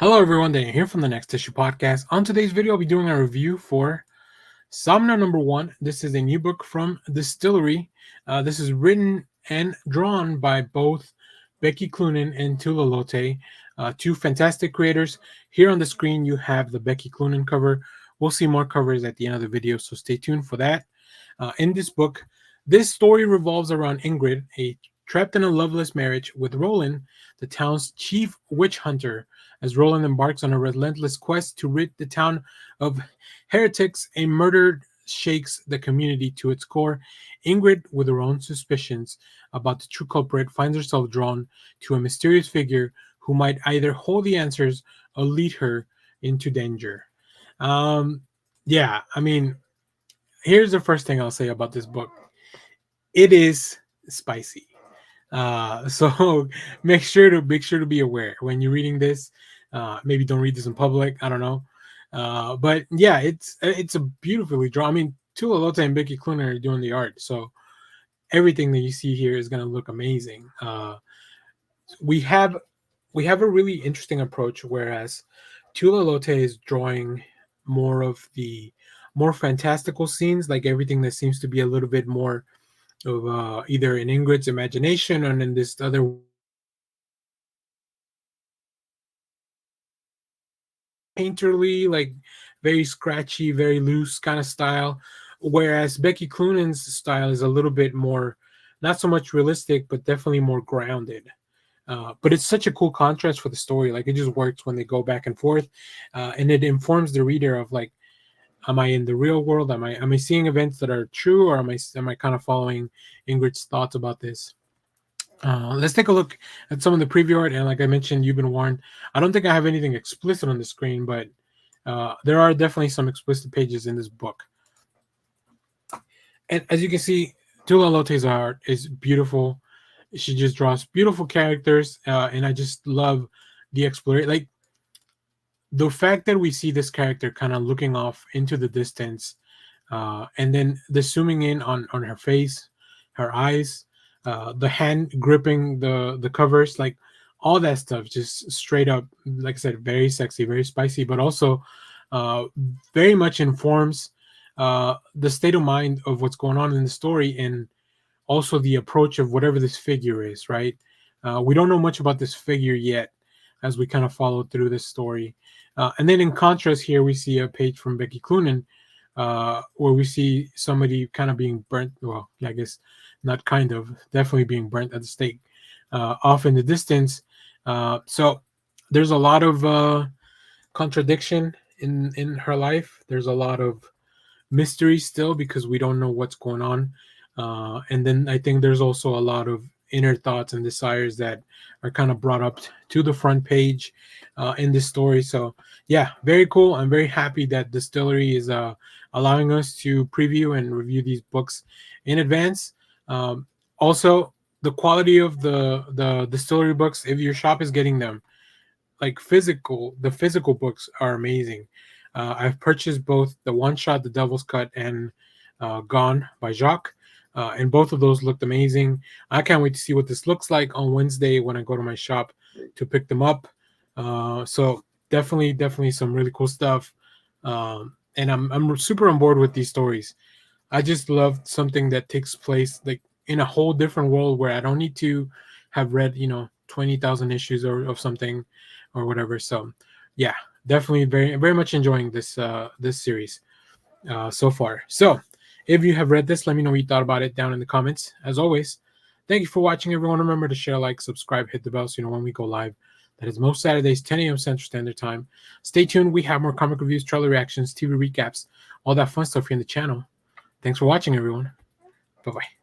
Hello everyone, Daniel here from the Next Issue Podcast. On today's video, I'll be doing a review for Somna #1. This is a new book from DSTLRY. This is written and drawn by both BECKY and TULA LOTAY, two fantastic creators. Here on the screen, you have the BECKY cover. We'll see more covers at the end of the video, so stay tuned for that. In this book, this story revolves around Ingrid, trapped in a loveless marriage with Roland, the town's chief witch hunter. As Roland embarks on a relentless quest to rid the town of heretics, a murder shakes the community to its core. Ingrid, with her own suspicions about the true culprit, finds herself drawn to a mysterious figure who might either hold the answers or lead her into danger. Yeah, I mean, here's the first thing I'll say about this book. It is spicy. So make sure to be aware when you're reading this. Maybe don't read this in public. I don't know. But yeah, it's a beautifully drawn. I mean, TULA LOTAY and BECKY are doing the art, so everything that you see here is going to look amazing. We have a really interesting approach, whereas TULA LOTAY is drawing more of the more fantastical scenes, like everything that seems to be a little bit more of either in Ingrid's imagination or in this other painterly, like very scratchy, very loose kind of style, whereas Becky Cloonan's style is a little bit more, not so much realistic, but definitely more grounded. But it's such a cool contrast for the story. Like, it just works when they go back and forth, and it informs the reader of, like, am I in the real world? Am I seeing events that are true, or am I kind of following Ingrid's thoughts about this? Let's take a look at some of the preview art. And like I mentioned, you've been warned. I don't think I have anything explicit on the screen, but there are definitely some explicit pages in this book. And as you can see, TULA LOTAY's art is beautiful. She just draws beautiful characters, and I just love the exploration. Like, the fact that we see this character kind of looking off into the distance, and then the zooming in on her face, her eyes, the hand gripping the covers, like all that stuff, just straight up, like I said, very sexy, very spicy, but also very much informs the state of mind of what's going on in the story, and also the approach of whatever this figure is, right? We don't know much about this figure yet as we kind of follow through this story. And then in contrast here, we see a page from BECKY where we see somebody kind of being burnt. Well, I guess not kind of, definitely being burnt at the stake off in the distance. So there's a lot of contradiction in her life. There's a lot of mystery still because we don't know what's going on. And then I think there's also a lot of inner thoughts and desires that are kind of brought up to the front page in this story. So yeah, very cool. I'm very happy that DSTLRY is allowing us to preview and review these books in advance. Also, the quality of the DSTLRY books, if your shop is getting them, like the physical books are amazing. I've purchased both the one shot, The Devil's Cut, and Gone by Jacques. And both of those looked amazing. I can't wait to see what this looks like on Wednesday when I go to my shop to pick them up. So definitely some really cool stuff. And I'm super on board with these stories. I just love something that takes place like in a whole different world where I don't need to have read 20,000 issues or of something or whatever. So yeah, definitely very much enjoying this this series so far. So if you have read this, let me know what you thought about it down in the comments. As always, thank you for watching, everyone. Remember to share, like, subscribe, hit the bell so you know when we go live. That is most Saturdays, 10 a.m. Central Standard Time. Stay tuned. We have more comic reviews, trailer reactions, TV recaps, all that fun stuff here in the channel. Thanks for watching, everyone. Bye-bye.